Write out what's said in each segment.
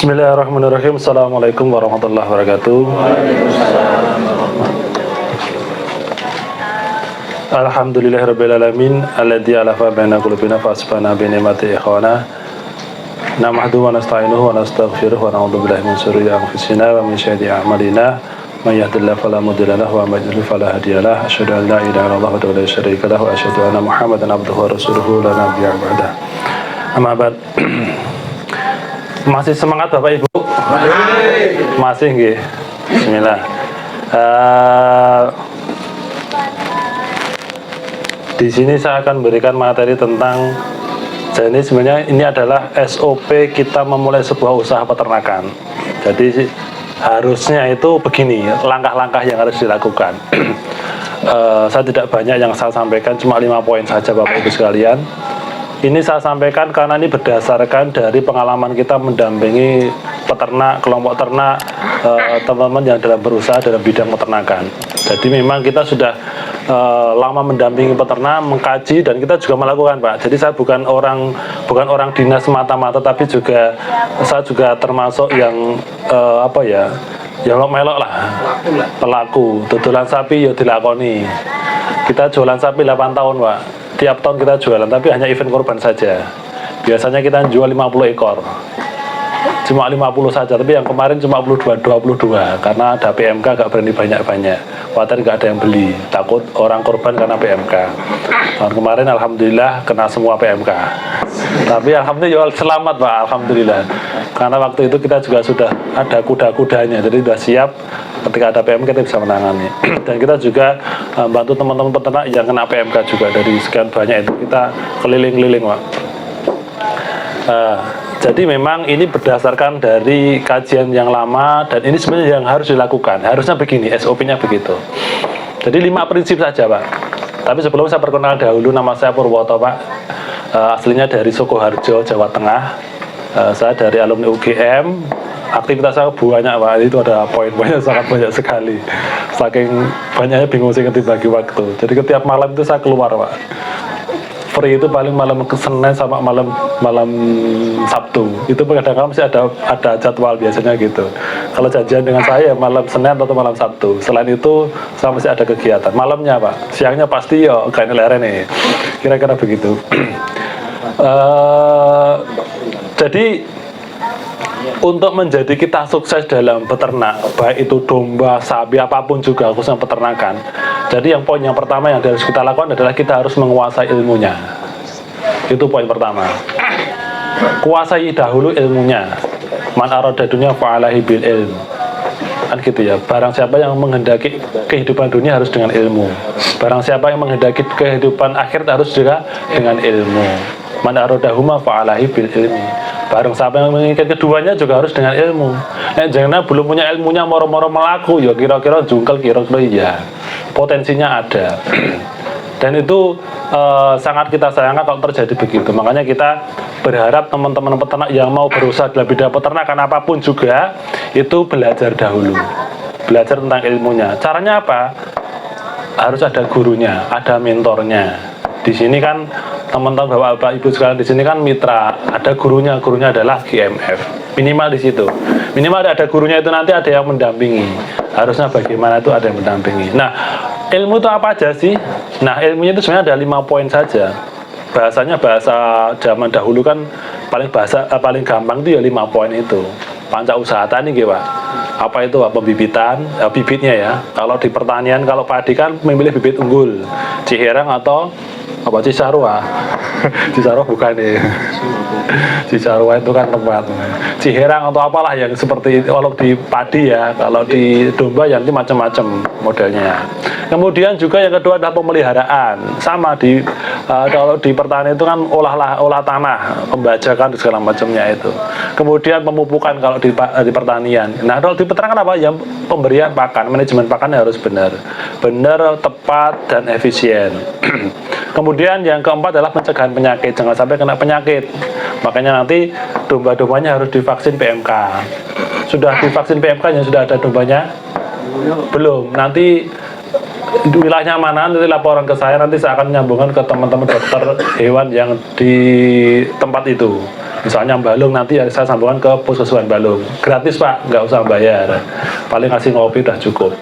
Bismillahirrahmanirrahim. Assalamualaikum warahmatullahi wabarakatuh. Alhamdulillahirrabbilalamin alladzi alafa baina qulubina fa asbana bi ni'mati ikhwana. Nahmaduhu wa nasta'inuhu wa nastaghfiruh wa na'udzu billahi min shururi anfusina wa min sayyiati a'malina. May yahdihillahu fala mudilla lahu wa may yudlil fala hadiyalah. Asyhadu an la ilaha illallah wa la syarika lahu wa asyhadu anna Muhammadan abduhu wa rasuluhu la nabiyya ba'da. Amma ba'd. Masih semangat Bapak Ibu? Masih nggih. Bismillah. Di sini saya akan berikan materi tentang, jadi sebenarnya ini adalah SOP kita memulai sebuah usaha peternakan. Jadi harusnya itu begini, langkah-langkah yang harus dilakukan. Saya tidak banyak yang saya sampaikan, cuma 5 poin saja Bapak Ibu sekalian. Ini saya sampaikan karena ini berdasarkan dari pengalaman kita mendampingi peternak, kelompok ternak, teman-teman yang dalam berusaha dalam bidang peternakan. Jadi memang kita sudah lama mendampingi peternak, mengkaji, dan kita juga melakukan, Pak. Jadi saya bukan orang dinas semata-mata, tapi juga saya juga termasuk yang yang melok lah, pelaku. Tutulan sapi ya dilakoni. Kita jualan sapi 8 tahun, Pak. Tiap tahun kita jualan, tapi hanya event korban saja. Biasanya kita jual 50 ekor. Cuma 50 saja, tapi yang kemarin cuma 22, karena ada PMK, gak berani banyak-banyak. Khawatir gak ada yang beli, takut orang korban karena PMK. Tahun kemarin alhamdulillah kena semua PMK. Tapi alhamdulillah selamat, Pak, alhamdulillah. Karena waktu itu kita juga sudah ada kuda-kudanya, jadi sudah siap ketika ada PMK kita bisa menangani. Dan kita juga bantu teman-teman peternak yang kena PMK juga. Dari sekian banyak itu kita keliling-keliling, Pak. Jadi memang ini berdasarkan dari kajian yang lama, dan ini sebenarnya yang harus dilakukan. Harusnya begini, SOP-nya begitu. Jadi 5 prinsip saja, Pak. Tapi sebelum saya perkenalkan dahulu, nama saya Purwoto, Pak. Aslinya dari Sukoharjo, Jawa Tengah. Saya dari alumni UGM. Aktivitas saya banyak, Pak. Itu ada poin-poinnya sangat banyak sekali. Saking banyaknya bingung sih bagi waktu. Jadi setiap malam itu saya keluar, Pak. Free itu paling malam ke Senin sama malam Sabtu. Itu kadang-kadang masih ada jadwal biasanya gitu. Kalau janjian dengan saya malam Senin atau malam Sabtu. Selain itu saya masih ada kegiatan. Malamnya, Pak. Siangnya pasti yo kayak leren nih. Kira-kira begitu. Jadi untuk menjadi kita sukses dalam beternak, baik itu domba, sapi, apapun juga khususnya peternakan. Jadi poin yang pertama yang harus kita lakukan adalah kita harus menguasai ilmunya. Itu poin pertama. Kuasai dahulu ilmunya. Man arada dunya fa'alahi bil ilm. Kan gitu ya. Barang siapa yang menghendaki kehidupan dunia harus dengan ilmu. Barang siapa yang menghendaki kehidupan akhir harus juga dengan ilmu. Man aradahuma fa'alahi bil ilmi. Barang siapa yang menginginkan keduanya juga harus dengan ilmu. Jangan belum punya ilmunya moro-moro melaku, ya kira-kira jungkel, kira-kira iya. Potensinya ada. Dan itu sangat kita sayangkan kalau terjadi begitu. Makanya kita berharap teman-teman peternak yang mau berusaha dalam bidang peternakan apapun juga, itu belajar dahulu. Belajar tentang ilmunya. Caranya apa? Harus ada gurunya, ada mentornya. Di sini kan teman-teman Bapak Ibu sekalian di sini kan mitra, ada gurunya adalah GMF. Minimal di situ. Minimal ada gurunya itu nanti ada yang mendampingi. Harusnya bagaimana itu ada yang mendampingi. Nah, ilmu itu apa aja sih? Nah, ilmunya itu sebenarnya ada 5 poin saja. Bahasanya bahasa zaman dahulu kan paling gampang itu ya 5 poin itu. Panca usaha tani gitu, Pak. Apa itu, Pak? Pembibitan, bibitnya ya. Kalau di pertanian, kalau padi kan memilih bibit unggul, Ciherang atau apa Cisarua. Cisarua bukan ya. Cisarua itu kan tempat. Ciherang atau apalah yang seperti kalau di padi ya, kalau di domba yang itu macam-macam modelnya. Kemudian juga yang kedua adalah pemeliharaan. Sama kalau di pertanian itu kan olah tanah, pembajakan segala macamnya itu. Kemudian pemupukan kalau di pertanian. Nah, kalau di peternakan apa? Yang pemberian pakan, manajemen pakannya harus benar, tepat dan efisien. Kemudian yang keempat adalah pencegahan penyakit, jangan sampai kena penyakit. Makanya nanti domba-dombanya harus divaksin PMK. Sudah divaksin PMK-nya, sudah ada dombanya? Belum. Nanti wilayahnya mana, nanti laporan ke saya, nanti saya akan menyambungkan ke teman-teman dokter hewan yang di tempat itu. Misalnya Balung nanti saya sambungkan ke Puskesmas Balung, gratis Pak, nggak usah bayar, paling ngasih ngopi udah cukup,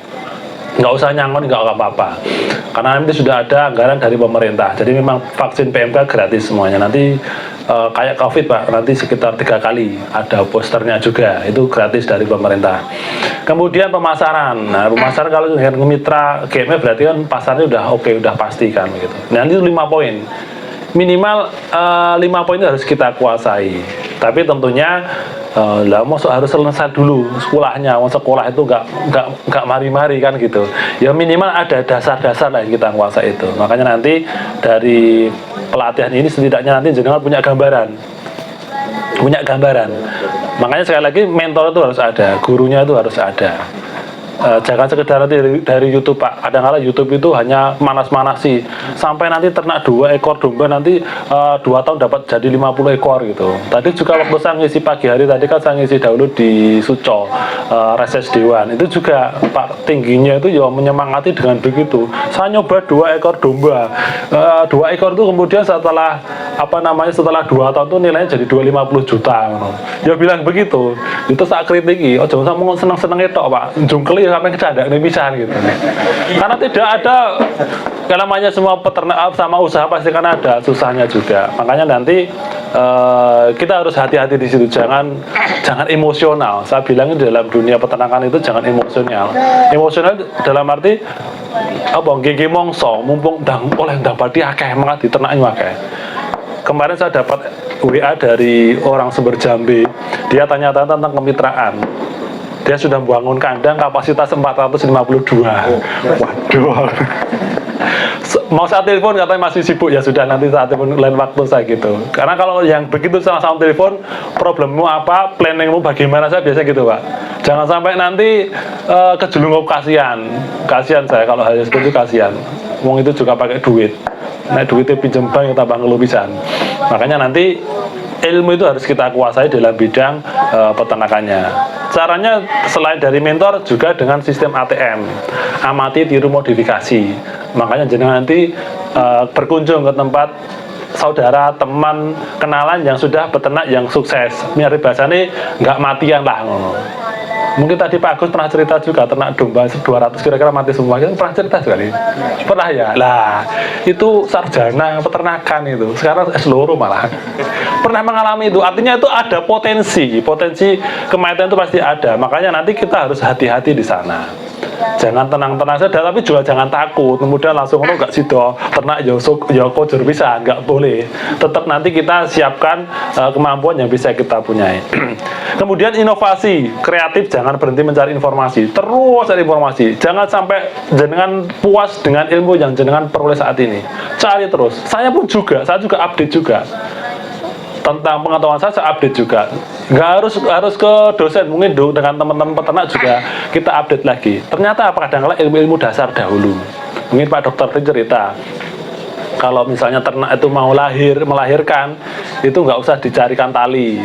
nggak usah nyangon, nggak apa-apa, karena nanti sudah ada anggaran dari pemerintah. Jadi memang vaksin PMK gratis semuanya. Nanti kayak COVID Pak, nanti sekitar 3 kali ada posternya juga, itu gratis dari pemerintah. Kemudian pemasaran, nah pemasaran kalau dengan mitra GMF berarti kan pasarnya udah oke, udah pasti kan gitu. Nanti 5 poin, minimal 5 poin itu harus kita kuasai. Tapi tentunya lah harus selesai dulu sekolahnya. Mau sekolah itu nggak mari-mari kan gitu. Ya minimal ada dasar-dasar lah yang kita kuasai itu. Makanya nanti dari pelatihan ini setidaknya nanti jenengan punya gambaran. Makanya sekali lagi mentor itu harus ada, gurunya itu harus ada. Jangan sekedar nanti dari YouTube Pak. Kadang-kadang YouTube itu hanya manas-manasi sampai nanti ternak 2 ekor domba nanti 2 tahun dapat jadi 50 ekor gitu. Tadi juga waktu saya ngisi pagi hari tadi kan saya ngisi dahulu di Suco Reses Dewan, itu juga Pak tingginya itu ya menyemangati dengan begitu. Saya nyoba 2 ekor domba, 2 ekor itu kemudian setelah setelah 2 tahun itu nilainya jadi 250 juta. Ya bilang begitu. Itu saya kritiki, oh jangan mau seneng-seneng itu Pak, jungkeli sampai kecadak nih bisa gitu. Karena tidak ada yang namanya semua peternak sama usaha pasti kan ada susahnya juga. Makanya nanti kita harus hati-hati di situ, jangan emosional. Saya bilang di dalam dunia peternakan itu jangan emosional. Emosional dalam arti apa? Gigi mongso, mumpung oleh padi akeh, maka diternaknya akeh. Kemarin saya dapat WA dari orang Sumber Jambi, dia tanya-tanya tentang kemitraan. Dia sudah membangun kandang kapasitas 452. Waduh. Mau saya telepon katanya masih sibuk, ya sudah nanti saat telepon lain waktu saya gitu. Karena kalau yang begitu sama-sama telepon, problemmu apa, planningmu bagaimana, saya biasa gitu Pak. Jangan sampai nanti kejelungup, kasihan saya kalau hal seperti itu, kasihan. Wong itu juga pakai duit. Nah duitnya pinjam bank yang tambah ngelupisan. Makanya nanti ilmu itu harus kita kuasai dalam bidang peternakannya. Caranya selain dari mentor juga dengan sistem ATM, amati tiru modifikasi. Makanya jangan nanti berkunjung ke tempat saudara, teman, kenalan yang sudah peternak yang sukses. Mirip bahasanya nggak matian lah. Mungkin tadi Pak Agus pernah cerita juga ternak domba 200 kira-kira mati semua. Kita pernah cerita juga nih. Pernah ya? Lah, itu sarjana peternakan itu. Sekarang seluruh malah. Pernah mengalami itu. Artinya itu ada potensi kematian itu pasti ada. Makanya nanti kita harus hati-hati di sana. Jangan tenang-tenang saja, tapi juga jangan takut. Kemudian langsung nggak sido ternak ya kojur bisa, nggak boleh. Tetap nanti kita siapkan kemampuan yang bisa kita punyai. Kemudian inovasi, kreatif, jangan berhenti mencari informasi. Terus cari informasi. Jangan sampai jenengan puas dengan ilmu yang jenengan peroleh saat ini. Cari terus. Saya juga update juga. Tentang pengetahuan saya update juga. Nggak harus ke dosen, mungkin dengan teman-teman peternak juga kita update lagi. Ternyata apa, kadang-kadang ilmu-ilmu dasar dahulu. Mungkin Pak Dokter cerita, kalau misalnya ternak itu mau melahirkan, itu nggak usah dicarikan tali.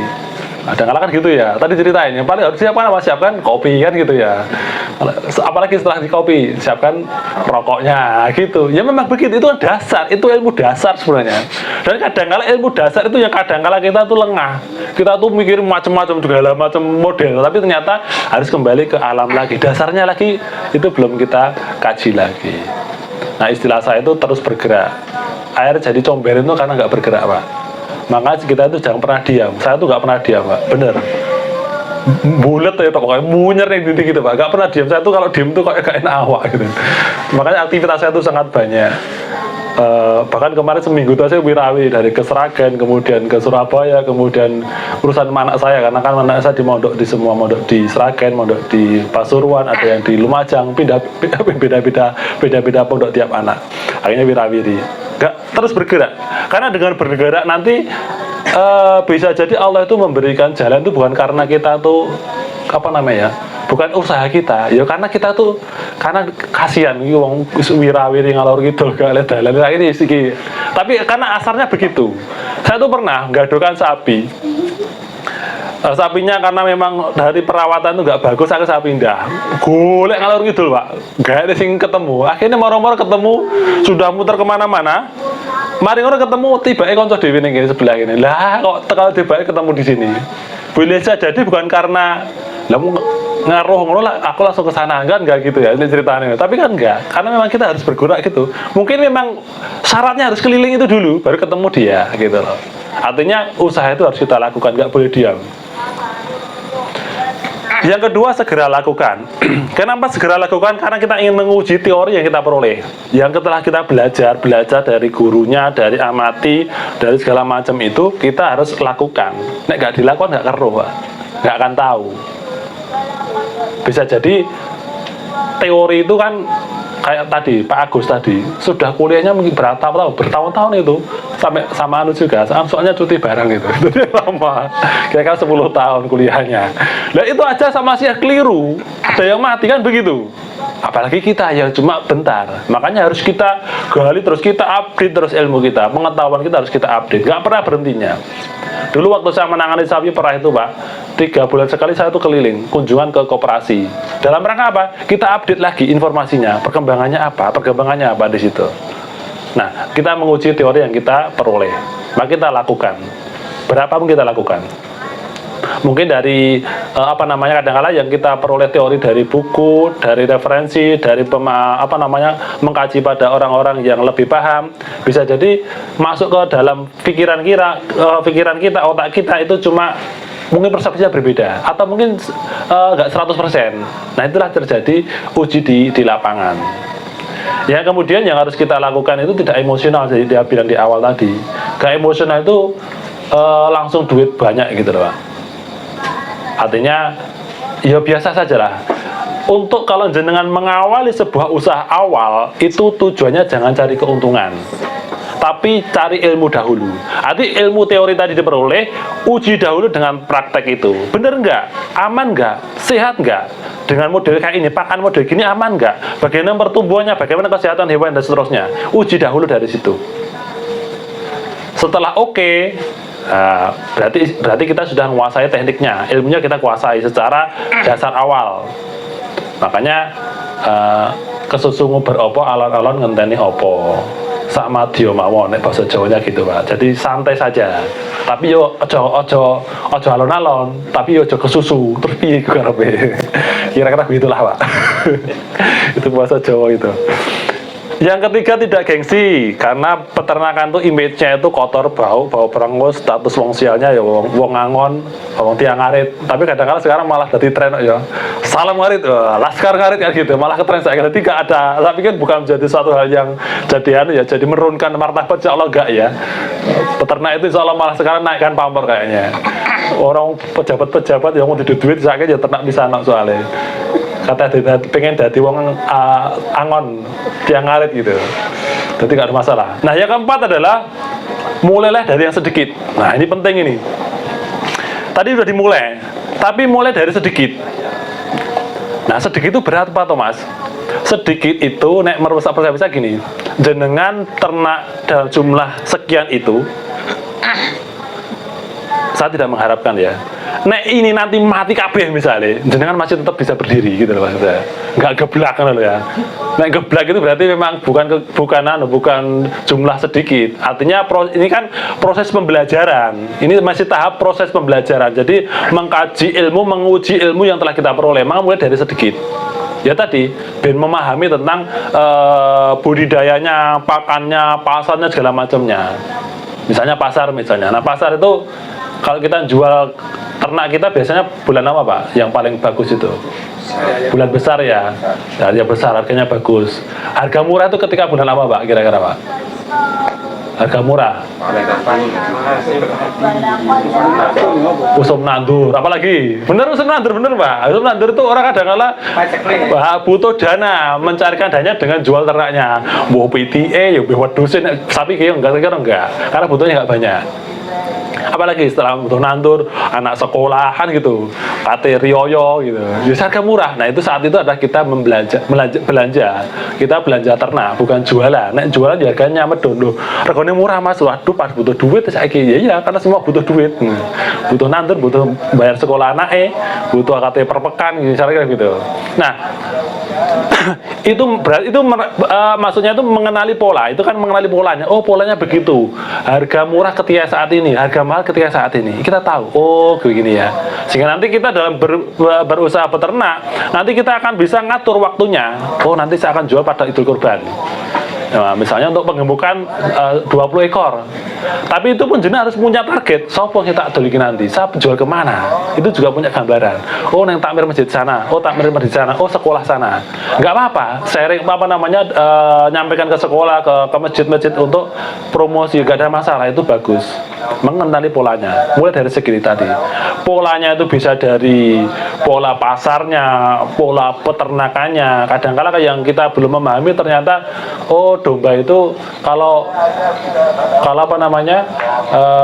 Kadang-kadang kan gitu ya. Tadi ceritain, yang paling harus siapkan kopi kan gitu ya. Apalagi setelah di kopi, siapkan rokoknya gitu. Ya memang begitu, itu dasar, itu ilmu dasar sebenarnya. Dan kadang-kadang ilmu dasar itu yang kadang-kadang kita tuh lengah. Kita tuh mikir macam-macam, segala macam model, tapi ternyata harus kembali ke alam lagi. Dasarnya lagi itu belum kita kaji lagi. Nah istilah saya itu terus bergerak. Air jadi comber itu karena nggak bergerak Pak. Makanya kita itu jangan pernah diam. Saya tuh nggak pernah diam Pak, bener. Bulet ya pokoknya munyer yang titik gitu Pak. Nggak pernah diam. Saya tuh kalau diam tuh kayak enak awak gitu. Makanya aktivitas saya tuh sangat banyak. Bahkan kemarin seminggu itu saya wirawi dari ke Sragen, kemudian ke Surabaya, kemudian urusan anak saya, karena kan anak saya dimondok di semua, mondok di Sragen, mondok di Pasuruan, ada yang di Lumajang, beda-beda pondok tiap anak. Akhirnya wirawiri. Nggak terus bergerak, karena dengan bergerak nanti bisa jadi Allah itu memberikan jalan itu bukan karena kita tuh bukan usaha kita ya, karena kita tuh karena kasihan wong wirawiri ngalor gitu gak lihat dalan ini sih, tapi karena asarnya begitu. Saya tuh pernah gadokan sapi, sapinya karena memang dari perawatan itu nggak bagus, saya pindah golek ngalor gitu Pak, gak ada sing ketemu. Akhirnya moro-moro ketemu, sudah muter kemana-mana, Mari ngono ketemu tibake kanca dhewe ning kene sebelah kene. Lah kok kalau tibake ketemu di sini. Boleh saja jadi bukan karena lah ngaruh ngono lah aku langsung ke sana kan enggak gitu ya ini ceritanya. Tapi kan enggak, karena memang kita harus bergerak gitu. Mungkin memang syaratnya harus keliling itu dulu baru ketemu dia gitu loh. Artinya usaha itu harus kita lakukan, enggak boleh diam. Yang kedua, segera lakukan. Kenapa segera lakukan? Karena kita ingin menguji teori yang kita peroleh. Yang setelah kita belajar dari gurunya, dari amati, dari segala macam itu, kita harus lakukan. Nek gak dilakukan gak keruh, Pak. Gak akan tahu. Bisa jadi teori itu kan kayak tadi Pak Agus tadi sudah kuliahnya mungkin bertahun-tahun itu sampai sama anu juga soalnya cuti bareng gitu jadi lama kira-kira 10 tahun kuliahnya. Nah itu aja sama sih keliru, ada yang mati kan begitu, apalagi kita yang cuma bentar. Makanya harus kita gali terus, kita update terus ilmu kita, pengetahuan kita harus kita update, nggak pernah berhentinya. Dulu waktu saya menangani sapi perah itu Pak, 3 bulan sekali saya tuh keliling kunjungan ke koperasi. Dalam rangka apa? Kita update lagi informasinya, perkembangannya apa di situ. Nah, kita menguji teori yang kita peroleh, maka kita lakukan. Berapa pun kita lakukan. Mungkin dari kadang-kala yang kita peroleh teori dari buku, dari referensi, dari mengkaji pada orang-orang yang lebih paham, bisa jadi masuk ke dalam pikiran kita, otak kita itu cuma mungkin persepsinya berbeda atau mungkin nggak 100%. Nah itulah terjadi uji di lapangan. Ya kemudian yang harus kita lakukan itu tidak emosional, jadi dia bilang di awal tadi, gak emosional itu langsung duit banyak gitu loh Pak. Artinya ya biasa saja lah. Untuk kalau jenengan mengawali sebuah usaha awal itu tujuannya jangan cari keuntungan, tapi cari ilmu dahulu. Arti ilmu teori tadi diperoleh, uji dahulu dengan praktek itu. Bener nggak? Aman nggak? Sehat nggak? Dengan model kayak ini, pakan model gini aman nggak? Bagaimana pertumbuhannya? Bagaimana kesehatan hewan dan seterusnya? Uji dahulu dari situ. Setelah oke, berarti kita sudah menguasai tekniknya, ilmunya kita kuasai secara dasar awal. Makanya kesusu nguber opo, alon-alon ngenteni opo. Sama dia mawon nek bahasa Jawanya gitu Pak. Jadi santai saja. Tapi yo ojo alon-alon, tapi yo ojo kesusu. Terus piye karepe? Kira-kira begitulah Pak. Itu bahasa Jawa itu. Yang ketiga, tidak gengsi, karena peternakan tuh image-nya itu kotor, bau perengus, status wong sialnya ya wong ngangon, wong tiang ngarit. Tapi kadang-kadang sekarang malah jadi tren ya. Salam ngarit, laskar ngarit kan gitu, malah ke tren saya. Jadi gak ada, tapi kan bukan menjadi suatu hal yang jadi menurunkan martabat, insya Allah gak ya. Peternak itu insya Allah malah sekarang naikkan pamor kayaknya. Orang pejabat-pejabat yang mau tidur duit, saya ya ternak bisa anak soalnya. Kata pengen dadi wong angon tiang ngarit gitu, jadi gak ada masalah. Nah yang keempat adalah mulailah dari yang sedikit. Nah ini penting ini. Tadi udah dimulai, tapi mulai dari sedikit. Nah sedikit itu berat Pak Thomas. Sedikit itu nek merusak bisa gini, jenengan ternak dalam jumlah sekian itu, saya tidak mengharapkan ya. Nek ini nanti mati kabeh misalnya, jenengan masih tetap bisa berdiri gitu loh maksudnya. Nggak geblak kan loh ya. Nek geblak itu berarti memang bukan jumlah sedikit. Artinya ini kan proses pembelajaran. Ini masih tahap proses pembelajaran. Jadi mengkaji ilmu, menguji ilmu yang telah kita peroleh. Maka mulai dari sedikit. Ya tadi, ben memahami tentang budidayanya, pakannya, pasarnya, segala macamnya. Misalnya pasar misalnya. Nah pasar itu kalau kita jual ternak kita biasanya bulan apa Pak? Yang paling bagus itu bulan besar ya. Harga besar, harganya bagus. Harga murah itu ketika bulan apa Pak? Kira-kira Pak? Harga murah. Usum nandur, apalagi? Bener usum nandur bener Pak. Usum nandur itu orang kadang-kala butuh dana, mencarikan dananya dengan jual ternaknya. Mau PTA, ya wedusin, sapi kayak enggak, karena butuhnya enggak banyak. Apalagi setelah butuh nandur, anak sekolahan gitu, kate rioyo gitu, jadi harga murah. Nah itu saat itu adalah kita belanja, kita belanja ternak, bukan jualan. Nek jualan harganya medon loh, regane murah Mas, waduh pas butuh duit saiki ya, karena semua butuh duit, butuh nandur, butuh bayar sekolah anak, butuh kate per pekan, gitu, gitu. Nah itu berarti itu maksudnya itu mengenali pola, itu kan mengenali polanya. Oh, polanya begitu, harga murah ketika saat ini, harga mahal ketika saat ini, kita tahu, oh begini ya, sehingga nanti kita dalam berusaha peternak, nanti kita akan bisa ngatur waktunya. Oh, nanti saya akan jual pada Idul Kurban. Nah, misalnya untuk pengemukan 20 ekor, tapi itu pun jenengan harus punya target. Sopo yang tak dolikin nanti, saya jual kemana, itu juga punya gambaran. Oh, neng takmir masjid sana, oh takmir masjid sana, oh sekolah sana. Nggak apa-apa, sharing apa namanya, nyampaikan ke sekolah, ke masjid-masjid untuk promosi, nggak ada masalah, itu bagus. Mengenali polanya, mulai dari segi tadi. Polanya itu bisa dari pola pasarnya, pola peternakannya. Kadang-kala yang kita belum memahami ternyata, oh domba itu kalau apa namanya,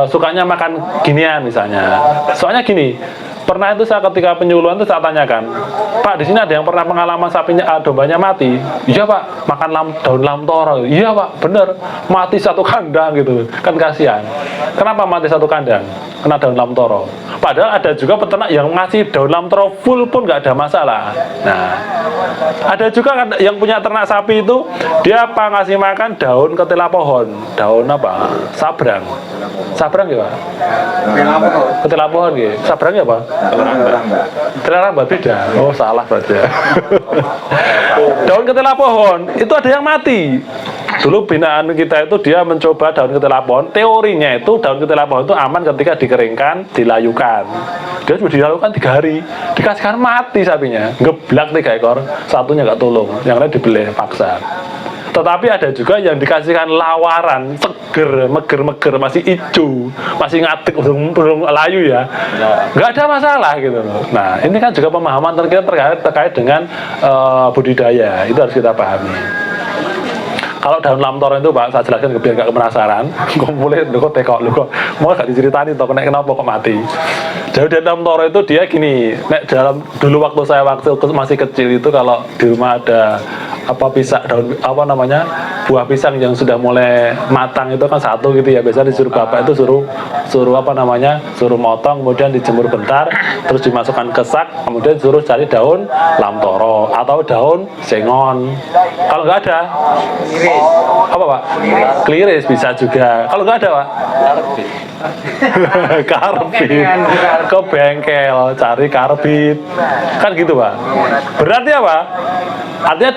sukanya makan ginian misalnya. Soalnya gini, pernah itu saya ketika penyuluhan itu saya tanyakan, Pak, di sini ada yang pernah pengalaman sapinya, dombanya mati? Iya Pak, makan daun lamtoro. Iya Pak, bener, mati satu kandang gitu, kan kasihan. Kenapa mati satu kandang? Kena daun lamtoro. Padahal ada juga peternak yang ngasih daun lamtoro full pun nggak ada masalah. Nah, ada juga yang punya ternak sapi itu, dia apa ngasih makan daun ketela pohon, daun apa? Sabrang. Sabrang ya Pak? Ketela pohon gitu. Sabrang ya Pak? Ketela rambak beda. Oh salah berarti ya. Daun ketela pohon itu ada yang mati. Dulu binaan kita itu dia mencoba daun ketela pohon. Teorinya itu daun ketela pohon itu aman ketika dikeringkan, dilayukan. Dia sudah dilayukan 3 hari, dikasihkan mati sapinya, ngeblak 3 ekor, satunya nggak tolong, yang lain dibeleh paksa. Tetapi ada juga yang dikasihkan lawaran, seger, meger, masih hijau, masih ngatik, belum layu ya, nggak ada masalah gitu loh. Nah, ini kan juga pemahaman terkait dengan budidaya, itu harus kita pahami. Kalau daun lamtoro itu Pak, saya jelaskan biar nggak penasaran. Kumpulin, kok tekok, kok mau nggak diceritain toh, kenapa kok mati. Jadi daun lamtoro itu dia gini, dulu waktu saya masih kecil itu kalau di rumah ada daun apa namanya, buah pisang yang sudah mulai matang itu kan satu gitu ya, biasanya disuruh bapak itu suruh apa namanya, suruh motong, kemudian dijemur bentar, terus dimasukkan ke sak, kemudian suruh cari daun lamtoro atau daun sengon. Kalau nggak ada, apa Pak? Kliris bisa juga. Kalau nggak ada Pak? Karbit. Ke bengkel cari karbit. Kan gitu Pak. Berarti apa? Artinya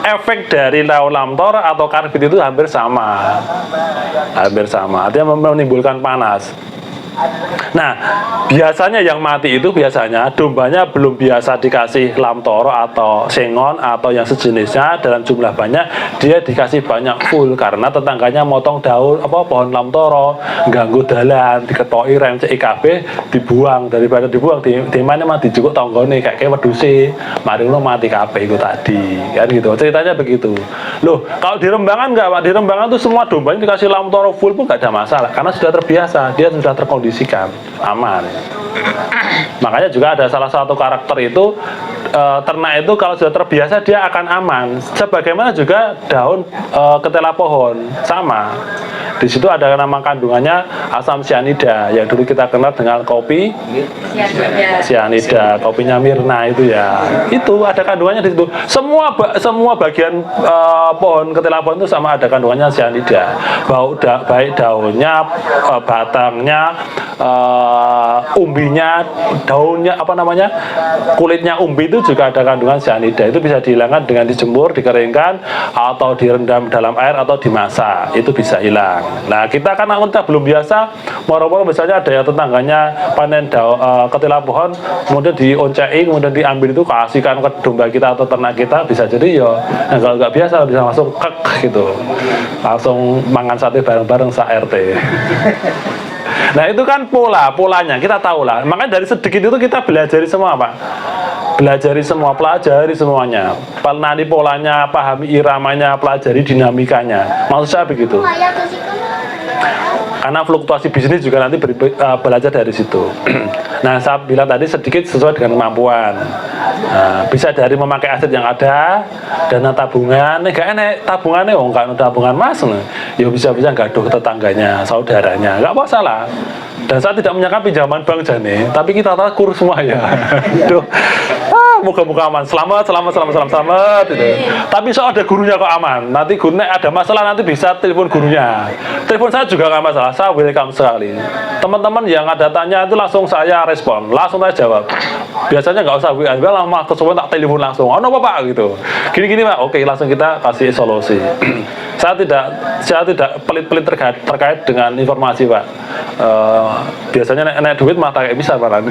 efek dari daun lamtoro atau karbit itu hampir sama. Hampir sama. Artinya menimbulkan panas. Nah, biasanya yang mati itu biasanya dombanya belum biasa dikasih lamtoro atau sengon atau yang sejenisnya dalam jumlah banyak, dia dikasih banyak full karena tetangganya motong daun pohon lamtoro, ganggu dalan, diketoki rem CIKB, dibuang. Daripada dibuang di mana mah dijukuk tanggane kayak wedhuse, mari ngono mati kabeh itu tadi. Kan gitu. Ceritanya begitu. Loh, kalau di Rembangan enggak, Pak? Di Rembangan tuh semua dombanya dikasih lamtoro full pun enggak ada masalah karena sudah terbiasa, dia sudah terkondisikan, aman. Makanya juga ada salah satu karakter itu, ternak itu kalau sudah terbiasa dia akan aman. Sebagaimana juga daun ketela pohon sama. Di situ ada nama kandungannya asam sianida yang dulu kita kenal dengan kopi sianida, kopinya Mirna itu ya. Itu ada kandungannya di situ. Semua bagian pohon ketela pohon itu sama ada kandungannya sianida. Baik daunnya, batangnya, umbinya, daunnya apa namanya, kulitnya umbi itu juga ada kandungan sianida. Itu bisa dihilangkan dengan dijemur, dikeringkan, atau direndam dalam air atau dimasak, itu bisa hilang. Nah, kita kan kita belum biasa, moro-moro misalnya ada yang tetangganya panen ketela pohon, kemudian dioncei, kemudian diambil itu kasihkan ke domba kita atau ternak kita, bisa jadi ya, nah, kalau nggak biasa bisa langsung kek gitu, langsung mangan sate bareng-bareng sa-RT. Nah, itu kan polanya kita tahu lah. Makanya dari sedikit itu kita belajari semua Pak. Pelajari semuanya. Penani polanya, pahami iramanya, pelajari dinamikanya. Maksud saya begitu. Karena fluktuasi bisnis juga nanti belajar dari situ. Nah, saya bilang tadi sedikit sesuai dengan kemampuan. Nah, bisa dari memakai aset yang ada, dana tabungan, gak enak tabungannya, kan tabungan mas, ya bisa-bisa gaduh tetangganya, saudaranya, nggak masalah. Dan saya tidak menyangka pinjaman bank jane, tapi kita takur semua ya. Duh, moga-moga aman, selamat gitu. Tapi soal ada gurunya kok aman, nanti gurunya ada masalah nanti bisa telepon gurunya. Telepon saya juga nggak masalah, saya welcome sekali. Teman-teman yang ada tanya itu langsung saya respon, langsung saya jawab. Biasanya nggak usah WA, lama kesuwen tak telepon langsung. Oh, apa Pak gitu. Gini Pak, oke langsung kita kasih solusi. Saya tidak pelit-pelit terkait dengan informasi Pak. Biasanya nek duit mah kayak bisa Pak.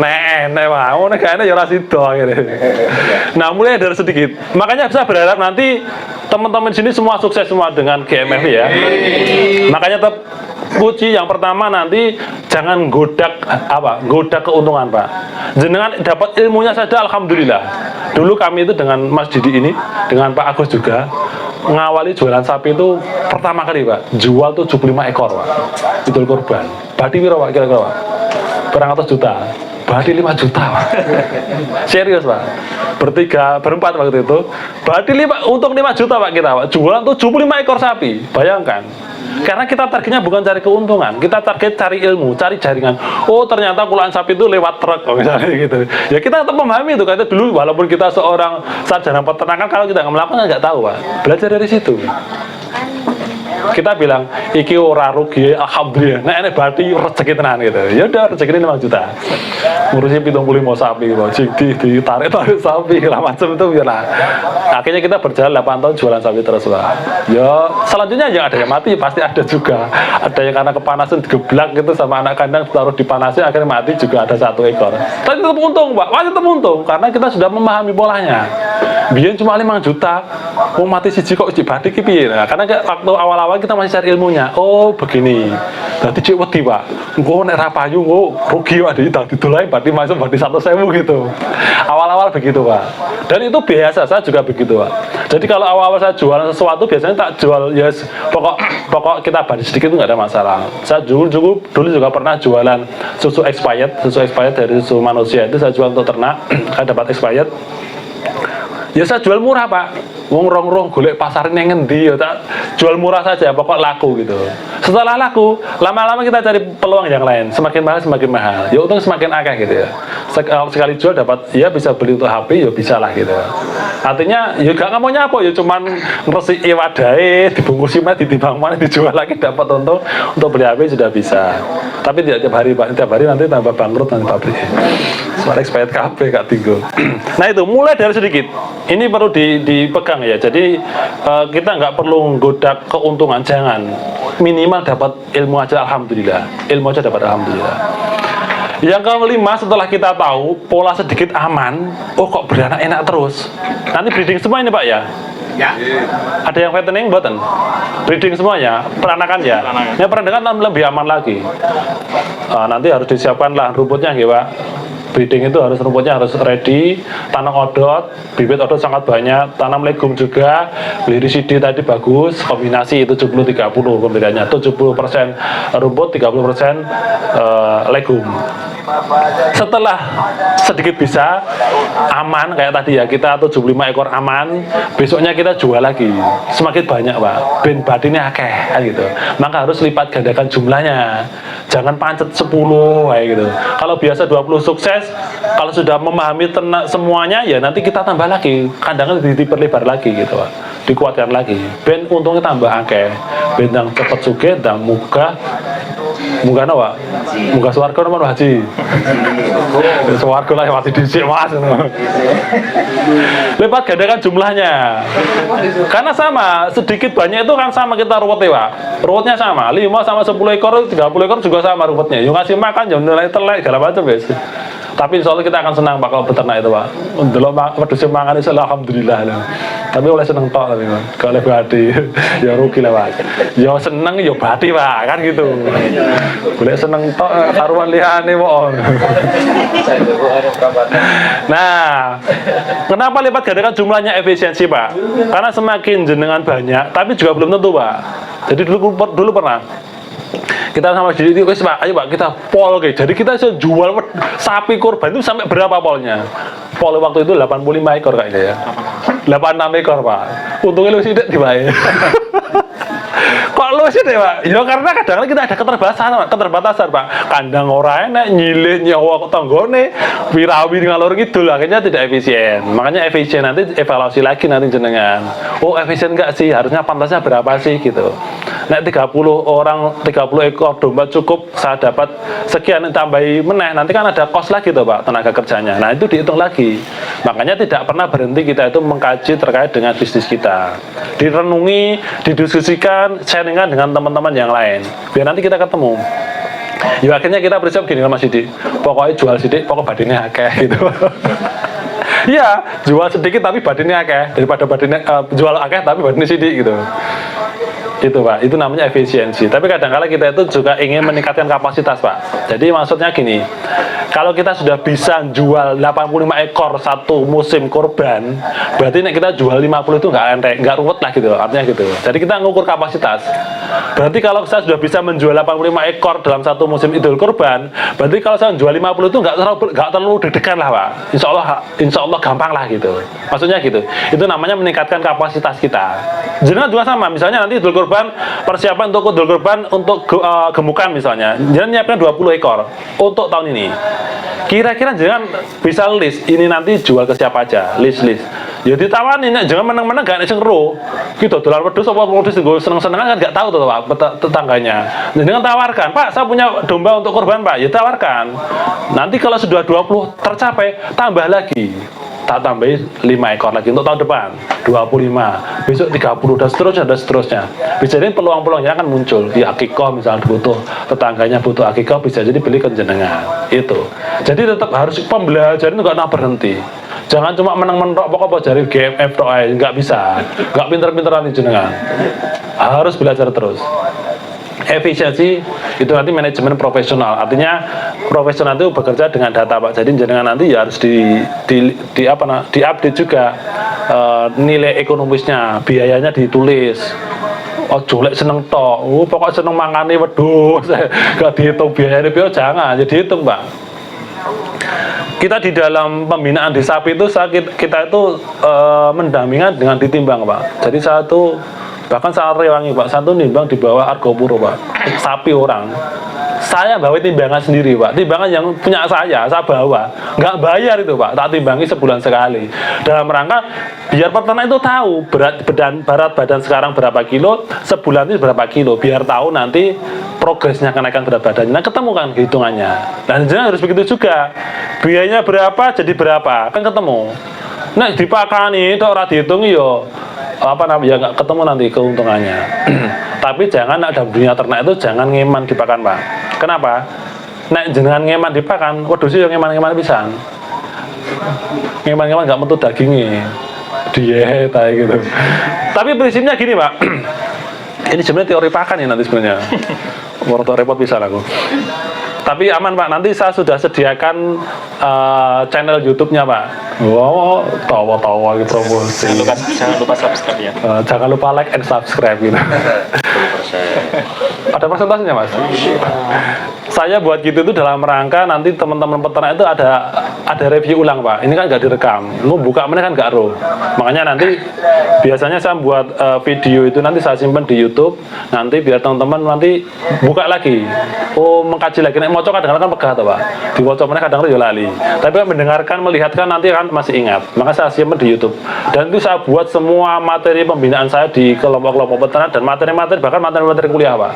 Nek mau nek kayaknya ya ora sida gitu. Nah, mulai dari sedikit. Makanya saya berharap nanti teman-teman sini semua sukses semua dengan GMF ya. Makanya tetap kunci yang pertama nanti jangan godak keuntungan Pak. Jenengan dapat ilmunya saja alhamdulillah. Dulu kami itu dengan Mas Didi ini, dengan Pak Agus juga ngawali jualan sapi itu pertama kali Pak, jual tuh 75 ekor Pak. Idul kurban. Badi piro Pak kira-kira Pak? Berapa ratus juta. Badi 5 juta Pak. Serius Pak. Berempat waktu itu. Badi untung 5 juta Pak kita Pak. Jualan tuh 75 ekor sapi. Bayangkan. Karena kita targetnya bukan cari keuntungan, kita target cari ilmu, cari jaringan. Oh ternyata kulaan sapi itu lewat truk, misalnya gitu. Ya kita tetap memahami itu, karena dulu walaupun kita seorang sarjana peternakan, kalau kita nggak melakukan nggak tahu Pak. Belajar dari situ. Kita bilang iki ora rugi alhamdulillah. Nah ini berarti rezeki tenan gitu. Ya udah rezeki ini 5 juta. Ngurusin 75 sapi ditarik sapi lah macam itu ya lah. Akhirnya kita berjalan 8 tahun jualan sapi terus Pak. Ya selanjutnya yang ada yang mati pasti ada juga. Ada yang karena kepanasan digeblak gitu sama anak kandang taruh dipanasin akhirnya mati juga ada 1 ekor. Tapi tetap untung Pak. Masih tetap untung karena kita sudah memahami polanya. Biar cuma 5 juta, mau mati siji kok uji badik piye. Nah, karena waktu awal-awal kita masih cari ilmunya. Oh, begini. Dadi cek wedi, Pak. Engko nek ra payu engko rugi Pak ditulai berarti masuk berarti 100.000 gitu. Awal-awal begitu, Pak. Dan itu biasa, saya juga begitu, Pak. Jadi kalau awal-awal saya jualan sesuatu biasanya tak jual ya pokok kita bagi sedikit itu nggak ada masalah. Saya dulu juga pernah jualan susu expired dari susu manusia itu saya jual untuk ternak, saya dapat expired. Ya saya jual murah Pak. Wong rong golek pasar yang ngendi ya tak jual murah saja pokok laku gitu. Setelah laku, lama-lama kita cari peluang yang lain, semakin mahal. Ya untung semakin akeh gitu ya. Sekali jual dapat ya bisa beli untuk HP ya bisa lah gitu. Artinya ya gak ngomongnya apa ya cuman ngresiki wadahe dibungkusi mah ditimbang mana dijual lagi dapat untung untuk beli HP sudah bisa. Tapi tidak tiap hari Pak, tiap hari nanti tambah bangkrut nanti pabrik. Soal expired kabeh gak tinggal. Nah itu mulai dari sedikit. Ini perlu dipegang ya. Jadi kita nggak perlu godak keuntungan, jangan. Minimal dapat ilmu aja alhamdulillah. Ilmu aja dapat alhamdulillah. Yang kelima setelah kita tahu pola sedikit aman, oh kok beranak enak terus. Nanti breeding semua ini Pak ya. Ya. Ada yang fattening buatan? Breeding semuanya, peranakan ya. Yang peranakan lebih aman lagi. Nanti harus disiapkan lahan rumputnya ya Pak. Breeding itu harus rumputnya harus ready, tanam odot, bibit odot sangat banyak, tanam legum juga, beli risidi tadi bagus, kombinasi itu 70-30 pembedanya, 70% rumput, 30% legum. Setelah sedikit bisa aman kayak tadi ya, kita 75 ekor aman, besoknya kita jual lagi, semakin banyak Pak, ben badine akeh kan gitu. Maka harus lipat gandakan jumlahnya. Jangan pancet 10 kayak gitu. Kalau biasa 20 sukses, kalau sudah memahami semuanya ya nanti kita tambah lagi, kandangnya diperlebar lagi gitu Pak. Dikuatkan lagi. Ben untungnya tambah akeh. Ben yang cepet sugih dan muka apa? Muka swarga nomor haji. Swarga lah masih dhisik Mas. Lipat gandakan jumlahnya. Karena sama, sedikit banyak itu kan sama kita ruwetnya Pak. Ruwetnya sama, 5 sama 10 ekor, 30 ekor juga sama ruwetnya. Yang ngasih makan, yang nilai telek, segala macam guys. Tapi insya Allah kita akan senang Pak kalau beternak itu Pak. Delok wedhus mangan itu alhamdulillah. Tapi oleh seneng tok tapi Pak. Kalau badi ya rugi lah Pak. Ya seneng ya badi Pak kan gitu. Boleh seneng tok karuan liyane Pak. Nah, kenapa lipat gandakan jumlahnya efisiensi Pak? Karena semakin jenengan banyak, tapi juga belum tentu Pak. Jadi dulu pernah kita sama Didi itu, Pak, ayo Pak, kita pol guys. Jadi kita bisa jual sapi kurban itu sampai berapa polnya? Pol waktu itu 85 ekor kayaknya ya. 86 ekor Pak. Untungnya lu sidik dibayar. Kok Luwih sithik, Pak. Ya karena kadang-kadang kita ada keterbatasan, Pak. Kandang ora enak, nyilih nyawa tanggane, wirawi ngalor ngidul, akhirnya tidak efisien. Makanya efisien nanti evaluasi lagi nanti jenengan. Oh, efisien enggak sih? Harusnya pantasnya berapa sih gitu. Nek 30 ekor domba cukup, saya dapat sekian tambahi meneh. Nanti kan ada kos lagi tuh, Pak, tenaga kerjanya. Nah, itu dihitung lagi. Makanya tidak pernah berhenti kita itu mengkaji terkait dengan bisnis kita. Direnungi, didiskusikan, sharingan dengan teman-teman yang lain. Biar nanti kita ketemu. Ya akhirnya kita bersiap gini Mas Didi. Pokoknya jual sedikit, pokok badannya akeh gitu. Iya, jual sedikit tapi badannya akeh daripada badannya jual akeh tapi badannya sedikit gitu. Itu Pak, itu namanya efisiensi. Tapi kadang-kala kita itu juga ingin meningkatkan kapasitas Pak. Jadi maksudnya gini, kalau kita sudah bisa jual 85 ekor satu musim kurban, berarti nek kita jual 50 itu nggak ruwet lah gitu, artinya gitu. Jadi kita ngukur kapasitas. Berarti kalau saya sudah bisa menjual 85 ekor dalam satu musim Idul Kurban, berarti kalau saya jual 50 itu nggak terlalu deg-degan lah Pak. Insya Allah gampang lah gitu. Maksudnya gitu. Itu namanya meningkatkan kapasitas kita. Jangan juga sama, misalnya nanti Idul Kurban, persiapan untuk Idul Kurban untuk gemukan misalnya, jangan nyiapkan 20 ekor untuk tahun ini. Kira-kira jangan bisa list ini nanti jual ke siapa aja, list. Ya ditawani, jangan menang-menang gak ada ro. Gitu, dolar wedhus apa wedhus gue seneng-senengan kan gak tahu tuh Pak tetangganya. Jangan tawarkan, Pak saya punya domba untuk kurban Pak, ya tawarkan. Nanti kalau sudah 20 tercapai, tambah lagi. Tak tambahin 5 ekor lagi untuk tahun depan 25, besok 30 dan seterusnya. Bisa jadi peluang-peluangnya akan muncul. Ya akikoh misalnya butuh, tetangganya butuh akikoh, bisa jadi beli ke jenengan. Itu. Jadi tetap harus pembelajaran itu nggak berhenti. Jangan cuma menang-menang pokok jari GMF doa, nggak bisa. Nggak pinter-pinter nanti jenengan. Harus belajar terus. Efisiensi itu nanti manajemen profesional, artinya profesional itu bekerja dengan data Pak. Jadi jenengan nanti ya harus diupdate juga nilai ekonomisnya, biayanya ditulis. Oh julek seneng tok, pokok seneng mangane wedhus, gak dihitung biayanya jangan, jadi hitung Pak. Kita di dalam pembinaan di sapi itu kita itu mendampingan dengan ditimbang Pak. Jadi saya tuh bahkan saat rewangi Pak, satu nimbang di bawah Argopuro Pak, sapi orang. Saya bawa timbangan sendiri Pak, timbangan yang punya saya bawa, nggak bayar itu Pak, tak timbangi sebulan sekali. Dalam rangka biar peternak itu tahu berat badan sekarang berapa kilo, sebulan itu berapa kilo, biar tahu nanti progresnya kenaikan berat badannya. Nah ketemu kan hitungannya. Dan jangan harus begitu juga, biayanya berapa jadi berapa, kan ketemu. Nah dipakani itu ora dihitung yo. Ya nggak ketemu nanti keuntungannya. Tapi jangan ada dunia ternak itu jangan ngeman dipakan Pak. Kenapa? Nek jangan ngeman dipakan, waduh sih yang ngeman pisan. Ngeman nggak metu dagingnya, diet gitu. Tapi prinsipnya gini Pak. Ini sebenarnya teori pakan ya nanti sebenarnya. Wortel repot bisa aku. Tapi aman Pak, nanti saya sudah sediakan channel YouTube-nya Pak. Wow, tawa-tawa gitu promosi. Jangan lupa subscribe ya. Jangan lupa like and subscribe gitu. Ada presentasinya Mas? Saya buat gitu itu dalam rangka nanti teman-teman peternak itu ada review ulang Pak. Ini kan nggak direkam, lu buka mana kan nggak roh. Makanya nanti biasanya saya buat video itu nanti saya simpan di YouTube. Nanti biar teman-teman nanti buka lagi. Oh mengkaji lagi. Nek moco kadang-kadang kan pegah tuh Pak. Di moco mana kadang-kadang ya lali. Tapi mendengarkan, melihatkan nanti kan masih ingat. Maka saya simpan di YouTube. Dan itu saya buat semua materi pembinaan saya di kelompok-kelompok peternak dan materi-materi bahkan materi-materi kuliah Pak.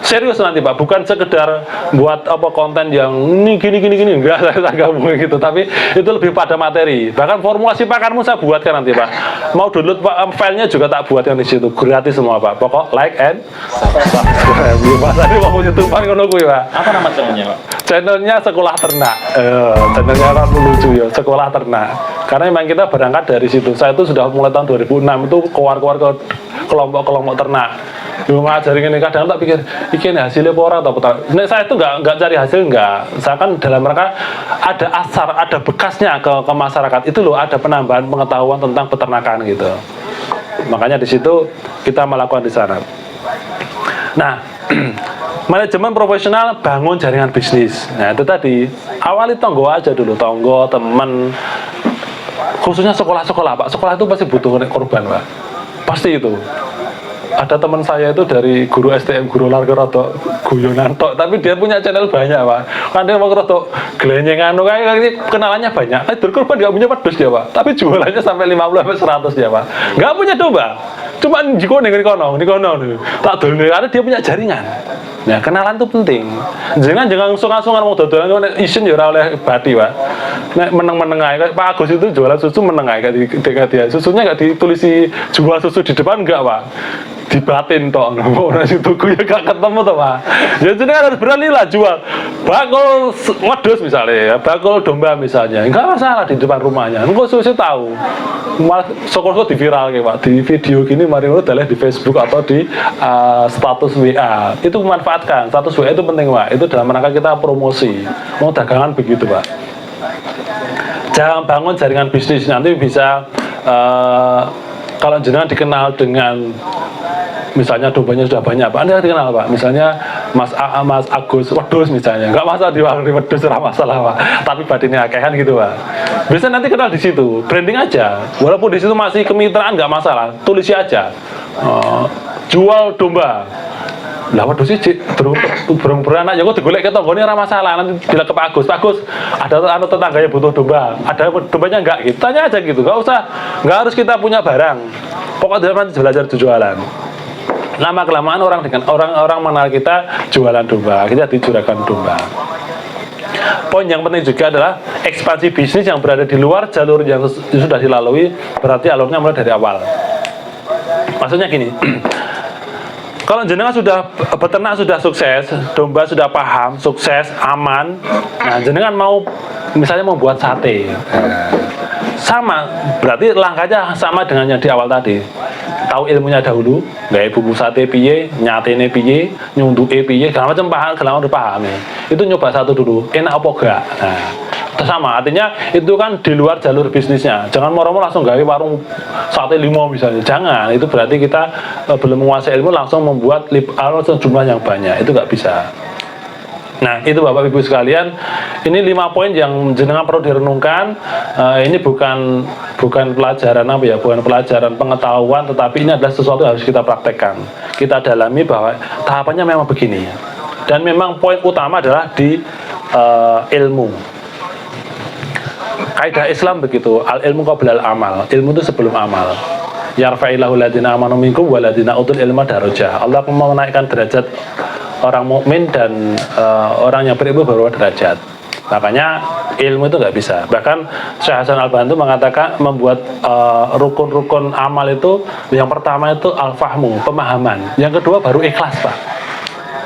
Serius nanti Pak, bukan sekedar buat apa konten yang ini gini enggak saya gabung gitu, tapi itu lebih pada materi. Bahkan formulasi pakanmu saya buatkan nanti Pak. Mau download filenya juga tak buatkan di situ, gratis semua Pak. Pokok like and subscribe. Mas tadi mau YouTube-an ngono kuwi Pak. Apa nama channelnya Pak? Channelnya Sekolah Ternak. Channelnya orang lucu ya, Sekolah Ternak. Karena memang kita berangkat dari situ. Saya itu sudah mulai tahun 2006 itu keluar ke kelompok-kelompok ternak. Lu ngajarin ini kadang tak pikir ini hasilnya apa atau apa. Nah, saya itu nggak cari hasil nggak. Saya kan dalam mereka ada asar, ada bekasnya ke masyarakat. Itu loh ada penambahan pengetahuan tentang peternakan gitu. Makanya di situ kita melakukan di sana. Nah, manajemen profesional bangun jaringan bisnis. Nah itu tadi awali tonggo aja dulu, tonggo teman. Khususnya sekolah-sekolah Pak. Sekolah itu pasti butuh korban Pak. Pasti itu. ada teman saya itu dari guru STM, guru olahraga rotok guyonan tok, tapi dia punya channel banyak pak. Kan dia mau rotok gelenyengan, kayak ini kenalannya banyak. Berkorban nggak punya pedus dia pak, tapi jualannya sampai 50 sampai 100 dia pak. Nggak punya domba, cuma jiko nih kono nih. Tak dulu karena dia punya jaringan. Nah kenalan itu penting. Jangan sungan-sungan mau dodolan isin ya oleh bati pak. Nek meneng-meneng aja, Pak Agus itu jualan susu meneng aja ketika dia susunya nggak ditulisi jual susu di depan nggak pak, dibatin toh, orang situ ya gak ketemu toh pak. Ya jadi harus berani lah jual bakul wedus misalnya, ya, bakul domba misalnya, nggak masalah di depan rumahnya. Enggak susu tahu, malah sokor-sokor di viral kayak pak, di video gini mari lu di Facebook atau di status WA itu memanfaatkan status WA itu penting pak, itu dalam rangka kita promosi, mau dagangan begitu pak. Jangan bangun jaringan bisnis nanti bisa kalau jenengan dikenal dengan misalnya dombanya sudah banyak pak, Anda dikenal pak, misalnya Mas Agus wedus misalnya, nggak masalah di wedus ora masalah pak, tapi batinnya akehan gitu pak. Bisa nanti kenal di situ, branding aja, walaupun di situ masih kemitraan nggak masalah, tulisi aja jual domba. Lah wedhus sih burung beranak ya kok digolek ke tanggane ora masalah. Nanti bilang ke Pak Agus, ada tetangga yang butuh domba, ada dombanya enggak gitu. Tanya aja gitu. Enggak harus kita punya barang. Pokoknya nanti belajar jualan. Lama kelamaan orang mengenal kita jualan domba, kita dijuragan domba. Poin yang penting juga adalah ekspansi bisnis yang berada di luar jalur yang sudah dilalui, berarti alurnya mulai dari awal. Maksudnya gini, kalau jenengan sudah beternak sudah sukses, domba sudah paham, sukses, aman, nah jenengan mau misalnya membuat sate, sama, berarti langkahnya sama dengan yang di awal tadi. Tahu ilmunya dahulu, gaya bumbu sate piye, nyatene piye, nyunduke piye, segala macam paham ya. Itu nyoba satu dulu, enak apa enggak. Nah, sama, artinya itu kan di luar jalur bisnisnya. Jangan moro-moro langsung gawe warung sate limo misalnya. Jangan, itu berarti kita belum menguasai ilmu langsung membuat jumlah yang banyak. Itu nggak bisa. Nah, itu Bapak Ibu sekalian, ini 5 poin yang jenengan perlu direnungkan. Ini bukan pelajaran apa ya, bukan pelajaran pengetahuan, tetapi ini adalah sesuatu yang harus kita praktekkan. Kita dalami bahwa tahapannya memang begini. Dan memang poin utama adalah di ilmu. Kaidah Islam begitu, al ilmu qablal amal. Ilmu itu sebelum amal. Yarfa'illahu alladziina aamanu minkum walladziina utul ilma darajah. Allah akan menaikkan derajat orang mukmin dan orang yang berilmu baru derajat. Makanya ilmu itu nggak bisa. Bahkan Syekh Hasan Al-Banna itu mengatakan membuat rukun-rukun amal itu yang pertama itu al-fahmu, pemahaman. Yang kedua baru ikhlas, Pak.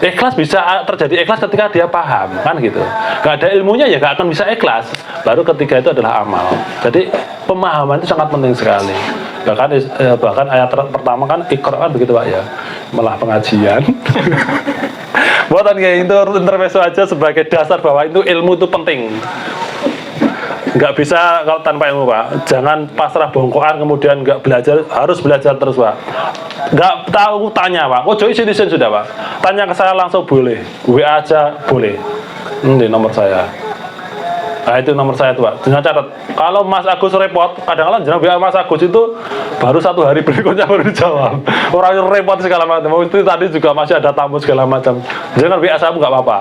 Ikhlas bisa terjadi ikhlas ketika dia paham, kan gitu. Gak ada ilmunya ya gak akan bisa ikhlas. Baru ketiga itu adalah amal. Jadi pemahaman itu sangat penting sekali. Bahkan ayat pertama kan Iqra kan begitu Pak ya. Malah pengajian. Buatan kayak itu intermezzo aja sebagai dasar bahwa itu ilmu itu penting. Nggak bisa kalau tanpa ilmu Pak. Jangan pasrah bongkoan kemudian nggak belajar, harus belajar terus Pak. Nggak tahu tanya Pak. Oh jadi sini sudah Pak. Tanya ke saya langsung boleh. WA aja boleh. Ini nomor saya. Nah itu nomor saya tuh Pak. Jangan catat. Kalau Mas Agus repot, kadang-kadang jangan WA Mas Agus itu baru 1 hari berikutnya baru dijawab. Orang yang repot segala macam. Itu tadi juga masih ada tamu segala macam. Jangan WA saya nggak apa-apa.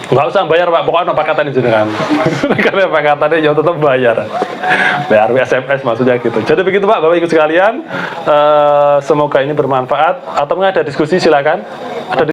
Nggak usah bayar Pak, pokoknya pakatan itu dengan karena pakatannya ya tetap bayar SMS maksudnya gitu. Jadi begitu Pak, Bapak Ibu sekalian, semoga ini bermanfaat. Atau ada diskusi silakan. Ada